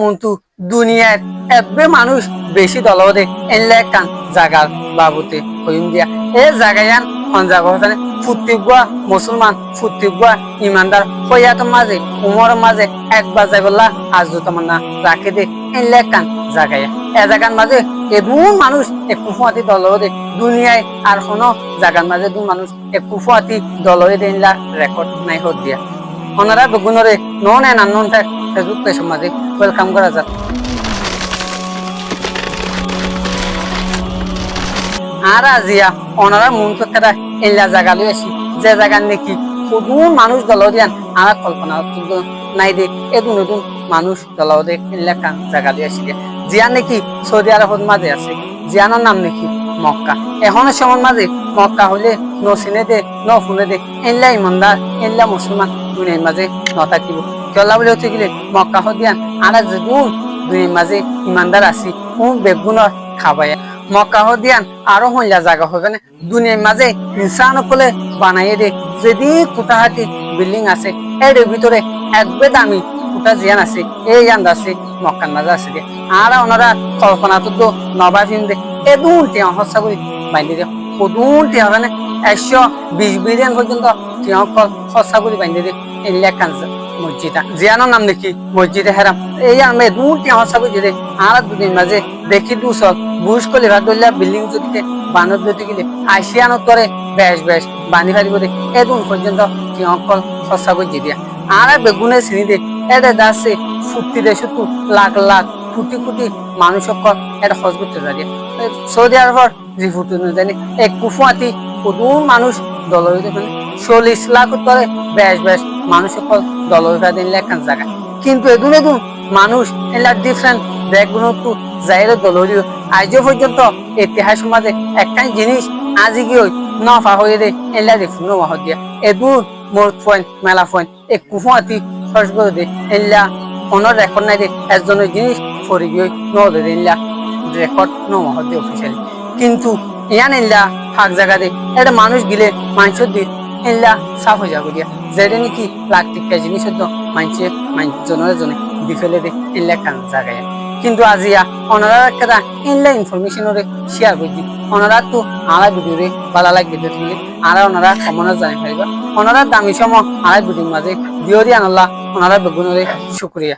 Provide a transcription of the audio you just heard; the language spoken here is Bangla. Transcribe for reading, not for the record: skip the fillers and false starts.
মন্তু দুনিয়ার এবে মানুষ বেশি দলদে এনলে কান জাগার বাবুতে হইম দিয়া এ জাগায়ান অনজাগ হতানে ফুটিগুয়া মুসলমান ফুটিগুয়া ইমানদার হইয়াত মাঝে উমর মাঝে একবার যাইবল্লা আজ তামান্না রাখে দে এনলে কান জাগায়া এ জাগান মাঝে এবু মানুষ একু ফুয়াতি দলদে দুনিয়ায় আর কোনো জাগার মাঝে দু মানুষ একু ফুয়াতি দলদে দেনলা রেকর্ড নাই হত দিয়া ওনারা বেগুনরে নন এন্ড আননোন ফেসবুক পেজের মাঝে ওয়েলকাম করা যাক আর আজিয়া ওনারা মন কথা এলা জায়গা লই আসি যে জায়গা নাকি শুধু মানুষ দলদিয়ান আর কল্পনা নাই দে এদুন এদুন মানুষ দলদে এলা কান জায়গা লই আসি জিয়া নাকি সৌদি আরবের মাঝে আছে জিয়ানোর নাম নাকি মক্কা এখন সময় মাঝে মক্কা হলে ন চিনে দে ন শুনে দে এনলা ইমানদার এনলা মুসলমান দুনিয়ার মাঝে নথাকিব কেলা বলে হতে গেলে মক্কা হদিয়ান আর যেগুন দুনিয়ার মাঝে ইমানদার আছি বেগুনের খাবাইয়া মক্কা হদিয়ান আরো হইলা জায়গা হবে না দুনিয়ার মাঝে ইনসান কলে বানাইয়ে দে যদি কুটাহাটি বিল্ডিং আছে এর ভিতরে একবে দামি কুটা জিয়ান আছে এই আন্দ আছে মক্কার মাঝে আছে দে আর ওনারা কল্পনা তো নবাফিম দে এদুন টিয়া হসা করি বাইন্দে দে কদুন টিয়া হবে না 120 বিলিয়ন পর্যন্ত টিয়া হসা করি বাইন্দে দে এলে কানজা মসজিদা জিয়ানোর নাম দেখি মসজিদে হেরাম এই আমি দূর টিয়া হসা করি দে আর দুদিন মাঝে দেখি দুসল বুশ কলি ভাদুল্লাহ বিল্ডিং যদি বানর যদি গেলে আসিয়ানোর তরে বেশ বানি ফারিব দে এদুন পর্যন্ত টিয়া হসা করি দিয়া আর বেগুনের শ্রেণী দে এটা দাসে ফুটি দে শুধু লাখ লাখ কোটি কোটি মানুষ এটা হজ করতে যায় সৌদি আরবের যে ফুটি জানি এক কুফুয়াতি কদুন মানুষ দলই দেখেন 40 লাখ উত্তরে বেশ মানুষ দলই দিন লেখান জায়গা কিন্তু এদুন মানুষ এলা ডিফারেন্ট ব্যাকগ্রাউন্ড তো যাইরে দলই আজও পর্যন্ত ইতিহাস সমাজে একটাই জিনিস আজি কি হই নফা হয়ে দে এলা রিফুন মহ দিয়া এদুন মোর পয়েন্ট মেলা পয়েন্ট এক কুফুয়াতি খরচ করে দে এলা অনর রেকর্ড নাই দে একজনের জিনিস ফরি গিয়ে নদে দিল্লা রেকর্ড নমহ দে অফিসিয়ালি কিন্তু ইয়ান এলা ফাঁক জায়গা দে এটা মানুষ গিলে মানুষের দিক এলা সাফ হয়ে যাবো দিয়া যেটা নাকি লাখ টিকা জিনিস হতো জনের জনে দি ফেলে দে এলা কান জায়গায় কিন্তু আজিয়া ওনারা একটা এলা ইনফরমেশন শেয়ার করে দিই ওনারা তো আড়াই ভিডিও রে ভালো লাগবে দেখলে আর ওনারা কমনে জানি পারিবা ওনারা দামি সময় আড়াই ভিডিওর মাঝে দিও দিয়ে আনলা ওনারা বেগুনরে শুক্রিয়া।